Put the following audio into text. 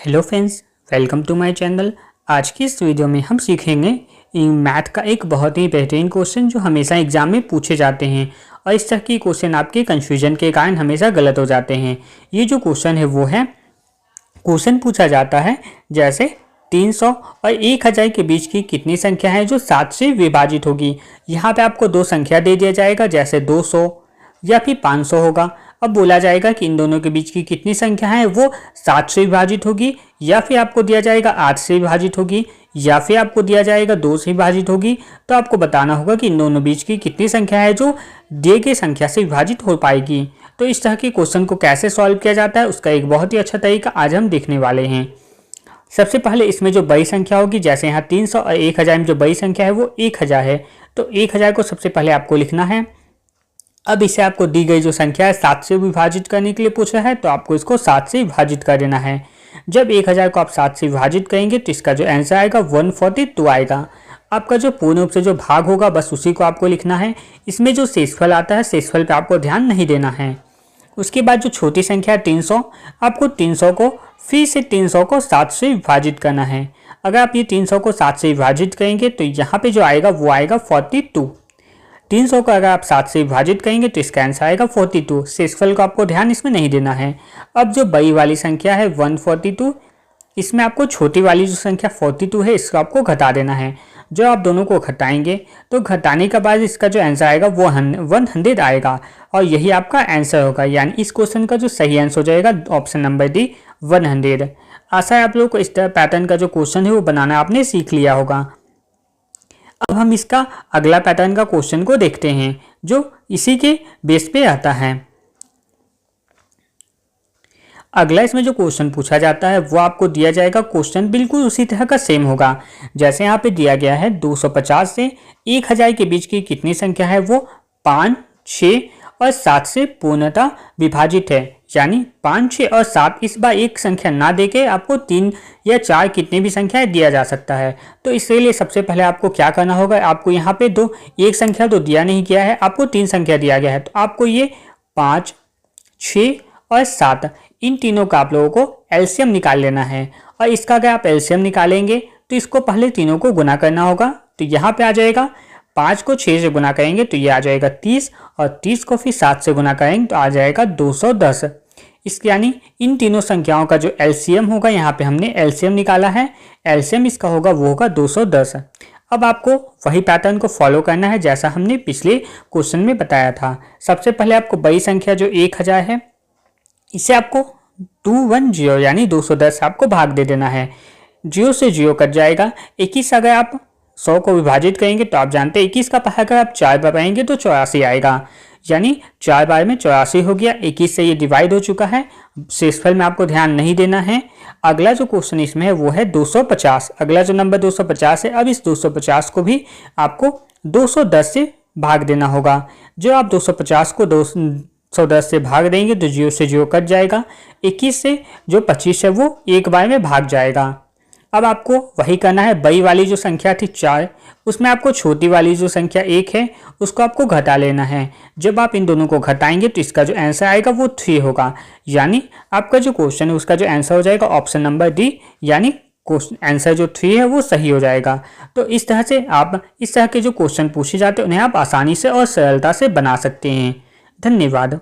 Hello friends, welcome to my channel. आज की इस वीडियो में हम सीखेंगे मैथ का एक बहुत ही बेहतरीन क्वेश्चन जो हमेशा एग्जाम में पूछे जाते हैं और इस तरह के क्वेश्चन आपके कंफ्यूजन के कारण हमेशा गलत हो जाते हैं। ये जो क्वेश्चन है वो है, क्वेश्चन पूछा जाता है जैसे 300 और 1000 के बीच की कितनी संख्या है जो 7 से विभाजित होगी। यहाँ पे आपको दो संख्या दे दिया जाएगा, जैसे 200 या फिर 500 होगा। अब बोला जाएगा कि इन दोनों के बीच की कितनी संख्या है वो 7 से विभाजित होगी, या फिर आपको दिया जाएगा 8 से विभाजित होगी, या फिर आपको दिया जाएगा 2 से विभाजित होगी। तो आपको बताना होगा कि इन दोनों बीच की कितनी संख्या है जो दिए गए संख्या से विभाजित हो पाएगी। तो इस तरह के क्वेश्चन को कैसे सॉल्व किया जाता है उसका एक बहुत ही अच्छा तरीका आज हम देखने वाले हैं। सबसे पहले इसमें जो बड़ी संख्या होगी, जैसे यहाँ 300 और 1000 में जो बड़ी संख्या है वो 1000 है, तो 1000 को सबसे पहले आपको लिखना है। अब इसे आपको दी गई जो संख्या है 7 से विभाजित करने के लिए पूछा है, तो आपको इसको 7 से विभाजित कर देना है। जब 1000 को आप 7 से विभाजित करेंगे तो इसका जो आंसर आएगा 142 आएगा। आपका जो पूर्ण रूप से जो भाग होगा बस उसी को आपको लिखना है। इसमें जो शेषफल आता है शेषफल पे आपको ध्यान नहीं देना है। उसके बाद जो छोटी संख्या है 300, आपको 300 को फिर से 300 को 7 से विभाजित करना है। अगर आप ये 300 को 7 से विभाजित करेंगे तो यहाँ पे जो आएगा वो आएगा 42। 300 को अगर आप 7 से विभाजित करेंगे तो इसका आंसर आएगा 42। शेषफल को आपको ध्यान इसमें नहीं देना है। अब जो बड़ी वाली संख्या है 142, इसमें आपको छोटी वाली जो संख्या 42 है इसको आपको घटा देना है। जो आप दोनों को घटाएंगे तो घटाने के बाद इसका जो आंसर आएगा वो 100 आएगा और यही आपका आंसर होगा। यानी इस क्वेश्चन का जो सही आंसर हो जाएगा ऑप्शन नंबर डी 100। आशा है आप लोगों को इस तरह पैटर्न का जो क्वेश्चन है वो बनाना आपने सीख लिया होगा। अब हम इसका अगला पैटर्न का क्वेश्चन को देखते हैं जो इसी के बेस पे आता है। अगला इसमें जो क्वेश्चन पूछा जाता है वो आपको दिया जाएगा, क्वेश्चन बिल्कुल उसी तरह का सेम होगा। जैसे यहाँ पे दिया गया है 250 से 1000 के बीच की कितनी संख्या है वो 5, 6 और 7 से पूर्णतः विभाजित है। यानी 5, 6 और 7 इस बार एक संख्या ना देके आपको 3 या 4 कितनी भी संख्याएं दिया जा सकता है। तो इसके लिए सबसे पहले आपको क्या करना होगा, आपको यहाँ पे एक संख्या तो दिया नहीं गया है, आपको 3 संख्या दिया गया है। तो आपको ये 5, 6 और 7 इन तीनों का आप लोगों को एलसीएम निकाल लेना है। और इसका अगर आप एलसीएम निकालेंगे तो इसको पहले तीनों को गुना करना होगा। तो यहाँ पे आ जाएगा 5 को 6 से गुना करेंगे तो ये आ जाएगा 30 और 30 को फिर 7 से गुना करेंगे तो आ जाएगा 210। इसके यानी इन तीनों संख्याओं का जो एलसीएम होगा, यहाँ पे हमने एलसीएम निकाला है, एलसीएम इसका होगा वो होगा 210। अब आपको वही पैटर्न को फॉलो करना है जैसा हमने पिछले क्वेश्चन में बताया था। सबसे पहले आपको बड़ी संख्या जो 1000 है इसे आपको 210 यानी 210 आपको भाग दे देना है। 0 से 0 कट जाएगा। 21 अगर आप 100 को विभाजित करेंगे तो आप जानते हैं 21 का पहाड़ अगर आप 4 बार पाएंगे तो 84 आएगा। यानी 4 बार में 84 हो गया। 21 से ये डिवाइड हो चुका है। शेषफल में आपको ध्यान नहीं देना है। अगला जो क्वेश्चन इसमें है वो है 250। अगला जो नंबर 250 है, अब इस 250 को भी आपको 210 से भाग देना होगा। जो आप 250 को 210 से भाग देंगे तो 0 से 0 कट जाएगा। 21 से जो 25 है वो एक बार में भाग जाएगा। अब आपको वही करना है। बड़ी वाली जो संख्या थी 4, उसमें आपको छोटी वाली जो संख्या 1 है उसको आपको घटा लेना है। जब आप इन दोनों को घटाएंगे तो इसका जो आंसर आएगा वो 3 होगा। यानी आपका जो क्वेश्चन है उसका जो आंसर हो जाएगा ऑप्शन नंबर डी, यानी आंसर जो 3 है वो सही हो जाएगा। तो इस तरह से आप इस तरह के जो क्वेश्चन पूछे जाते हैं उन्हें आप आसानी से और सरलता से बना सकते हैं। धन्यवाद।